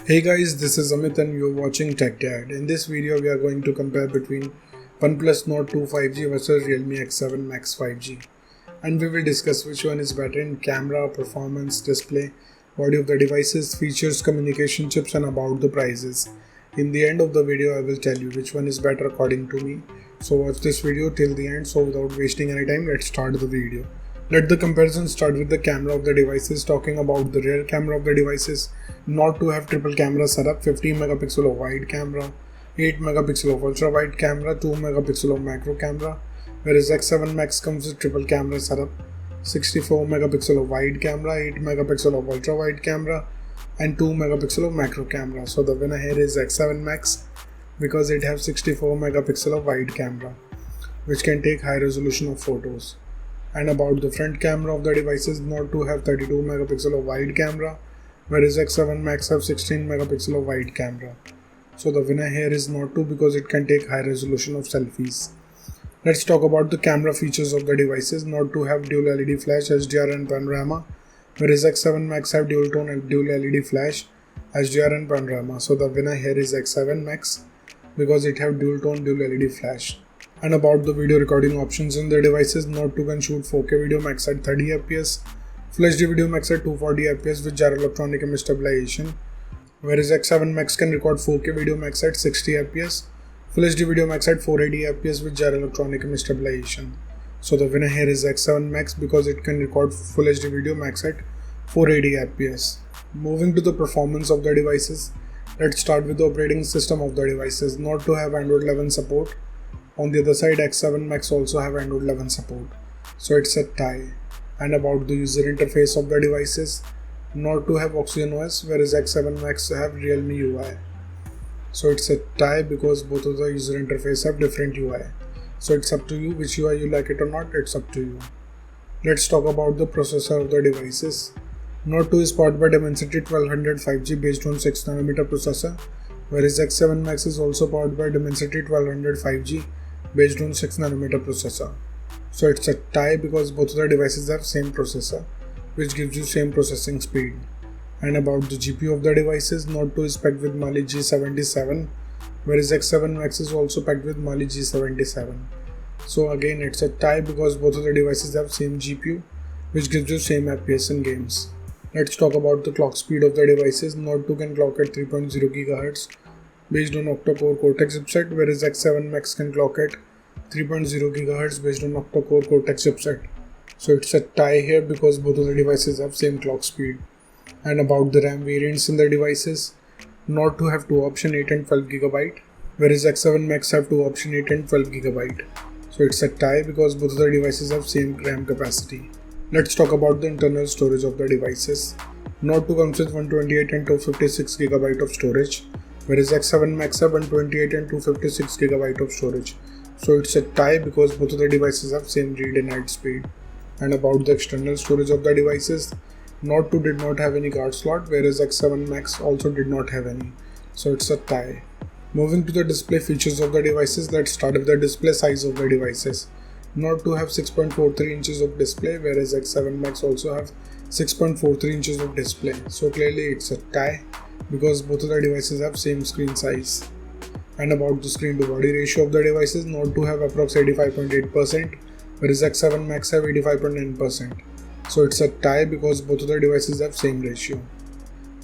Hey guys, this is Amit and you're watching Tech Dad. In this video, we are going to compare between OnePlus Nord 2 5G versus Realme X7 Max 5G. And we will discuss which one is better in camera, performance, display, body of the devices, features, communication chips and about the prices. In the end of the video, I will tell you which one is better according to me. So watch this video till the end. So without wasting any time, let's start the video. Let the comparison start with the camera of the devices. Talking about the rear camera of the devices, not to have triple camera setup, 15 megapixel of wide camera, 8 megapixel of ultra wide camera, 2 megapixel of macro camera, whereas X7 Max comes with triple camera setup, 64 megapixel of wide camera, 8 megapixel of ultra wide camera, and 2 megapixel of macro camera. So the winner here is X7 Max because it has 64 megapixel of wide camera, which can take high resolution of photos. And about the front camera of the devices, not to have 32 megapixel of wide camera, whereas X7 Max have 16 megapixel of wide camera. So the winner here is Nord 2 because it can take high resolution of selfies. Let's talk about the camera features of the devices. Nord 2 have dual LED flash, HDR and panorama, whereas X7 Max have dual tone and dual LED flash, HDR and panorama. So the winner here is X7 Max because it have dual tone dual LED flash. And about the video recording options in the devices, Nord 2 can shoot 4K video max at 30 fps, Full HD video max at 240 fps with gyro electronic image stabilization, whereas X7 Max can record 4K video max at 60 fps, Full HD video max at 480 fps with gyro electronic image stabilization. So the winner here is X7 Max because it can record Full HD video max at 480 fps. Moving to the performance of the devices, let's start with the operating system of the devices. Nord 2 have Android 11 support. On the other side, X7 Max also have Android 11 support, so it's a tie. And about the user interface of the devices, Nord 2 have Oxygen OS, whereas X7 Max have Realme UI. So it's a tie because both of the user interface have different UI. So it's up to you which UI you like it or not, it's up to you. Let's talk about the processor of the devices. Nord 2 is powered by Dimensity 1200 5G based on 6nm processor, whereas X7 Max is also powered by Dimensity 1200 5G based on 6nm processor. So it's a tie because both of the devices have same processor, which gives you same processing speed. And about the GPU of the devices, Nord 2 is packed with Mali G77, whereas X7 Max is also packed with Mali G77. So again it's a tie because both of the devices have same GPU, which gives you same FPS in games. Let's talk about the clock speed of the devices. Nord 2 can clock at 3.0 GHz based on octa-core Cortex chipset, whereas X7 Max can clock at 3.0 GHz based on octa-core Cortex chipset. So it's a tie here because both of the devices have same clock speed. And about the RAM variants in the devices, Nord 2 have two option 8 and 12 GB, whereas X7 Max have two option 8 and 12 GB. So it's a tie because both of the devices have same RAM capacity. Let's talk about the internal storage of the devices. Nord 2 comes with 128 and 256 GB of storage, whereas X7 Max have 128 and 256 GB of storage. So it's a tie because both of the devices have same read and write speed. And about the external storage of the devices, Nord 2 did not have any card slot, whereas X7 Max also did not have any. So it's a tie. Moving to the display features of the devices, let's start with the display size of the devices. Nord 2 have 6.43 inches of display, whereas X7 Max also have 6.43 inches of display. So clearly it's a tie because both of the devices have same screen size. And about the screen to body ratio of the devices, Nord 2 have approx 85.8%, whereas X7 Max have 85.9%. So it's a tie because both of the devices have same ratio.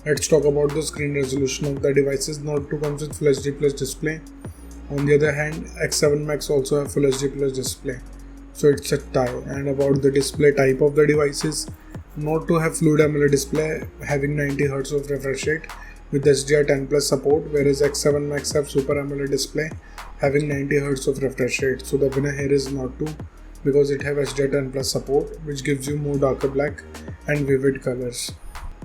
Let's talk about the screen resolution of the devices. Nord 2 comes with Full HD Plus display. On the other hand, X7 Max also have Full HD Plus display. So it's a tie. And about the display type of the devices, Nord 2 have Fluid AMOLED display having 90Hz of refresh rate with HDR10 Plus support, whereas X7 Max have Super AMOLED display having 90Hz of refresh rate. So the winner here is Nord 2 because it have HDR10 Plus support, which gives you more darker black and vivid colors.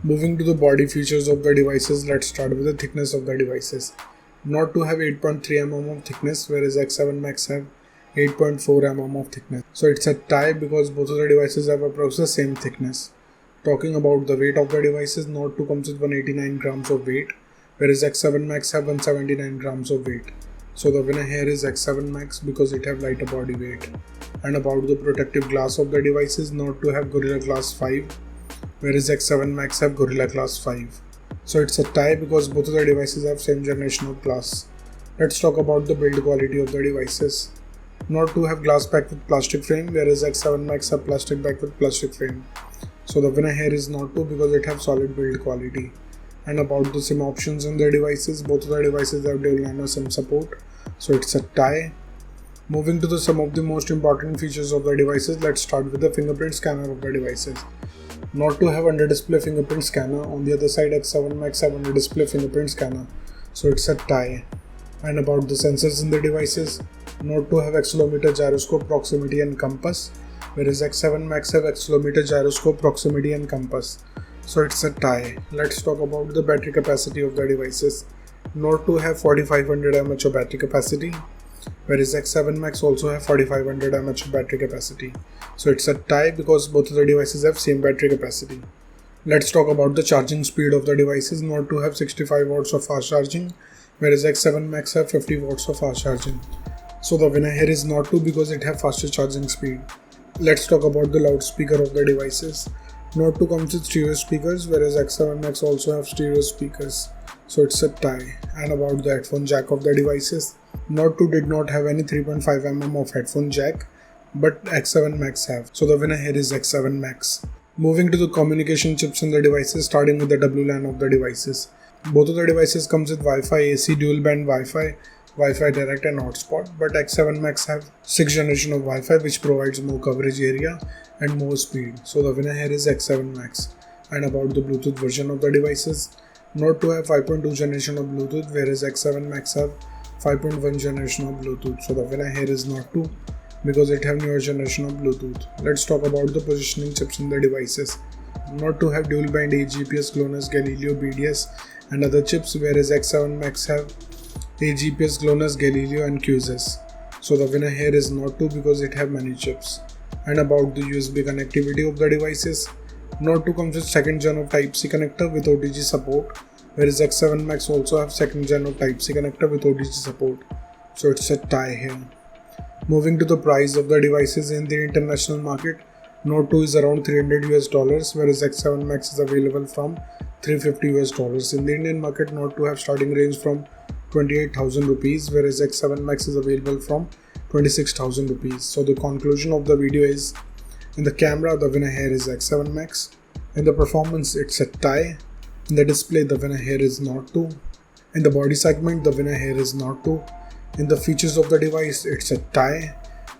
Moving to the body features of the devices, let's start with the thickness of the devices. Nord 2 have 8.3 mm of thickness, whereas X7 Max have 8.4 mm of thickness. So it's a tie because both of the devices have approximately the same thickness. Talking about the weight of the devices, Nord 2 comes with 189 grams of weight, whereas X7 Max have 179 grams of weight. So the winner here is X7 Max because it have lighter body weight. And about the protective glass of the devices, Nord 2 have Gorilla Glass 5, whereas X7 Max have Gorilla Glass 5. So it's a tie because both of the devices have same generation of glass. Let's talk about the build quality of the devices. Nord 2 have glass back with plastic frame, whereas X7 Max have plastic back with plastic frame. So the winner here is Nord 2 because it have solid build quality. And about the SIM options on the devices, both of the devices have dual nano SIM support. So it's a tie. Moving to some of the most important features of the devices, let's start with the fingerprint scanner of the devices. Nord 2 have under display fingerprint scanner, on the other side X7 Max have under display fingerprint scanner. So it's a tie. And about the sensors in the devices, Nord 2 have accelerometer, gyroscope, proximity and compass, whereas X7 Max have accelerometer, gyroscope, proximity and compass. So it's a tie. Let's talk about the battery capacity of the devices. Nord 2 have 4500 mAh of battery capacity, whereas X7 Max also have 4500 mAh of battery capacity. So it's a tie because both of the devices have same battery capacity. Let's talk about the charging speed of the devices. Nord 2 have 65 watts of fast charging, whereas X7 Max have 50 watts of fast charging. So the winner here is Nord 2 because it have faster charging speed. Let's talk about the loudspeaker of the devices. Nord 2 comes with stereo speakers, whereas X7 Max also have stereo speakers. So it's a tie. And about the headphone jack of the devices, Nord 2 did not have any 3.5mm of headphone jack, but X7 Max have. So the winner here is X7 Max. Moving to the communication chips in the devices, starting with the WLAN of the devices. Both of the devices comes with Wi-Fi, AC, dual band Wi-Fi, Wi-Fi direct and hotspot, but X7 Max have 6th generation of Wi-Fi which provides more coverage area and more speed. So the winner here is X7 Max. And about the Bluetooth version of the devices, Nord 2 have 5.2 generation of Bluetooth, whereas X7 Max have 5.1 generation of Bluetooth. So the winner here is Nord 2 because it have newer generation of Bluetooth. Let's talk about the positioning chips in the devices. Nord 2 have dual band A, GPS, GLONASS, Galileo, BDS and other chips, whereas X7 Max have A, GPS, GLONASS, Galileo and QSS. So the winner here is Nord 2 because it have many chips. And about the USB connectivity of the devices, Nord 2 comes with 2nd gen of Type-C connector with OTG support, whereas X7 Max also have 2nd gen of Type-C connector with OTG support. So it's a tie here. Moving to the price of the devices in the international market, Nord 2 is around $300 US, whereas X7 Max is available from $350 US. In the Indian market, Nord 2 have starting range from 28,000 rupees, whereas X7 Max is available from 26,000 rupees. So the conclusion of the video is, in the camera, the winner here is X7 Max. In the performance, it's a tie. In the display, the winner here is Nord 2. In the body segment, the winner here is Nord 2. In the features of the device, it's a tie.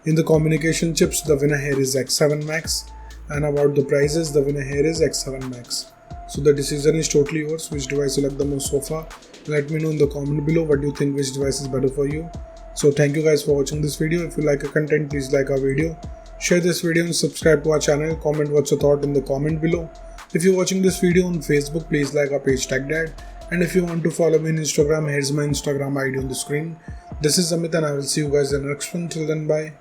In the communication chips, the winner here is X7 Max. And about the prices, the winner here is X7 Max. So the decision is totally yours. Which device you like the most so far? Let me know in the comment below what do you think, which device is better for you. So thank you guys for watching this video. If you like our content, please like our video. Share this video and subscribe to our channel. Comment what's your thought in the comment below. If you're watching this video on Facebook, please like our page TechDad. And if you want to follow me on Instagram, here's my Instagram ID on the screen. This is Amit and I will see you guys in the next one. Till then, bye.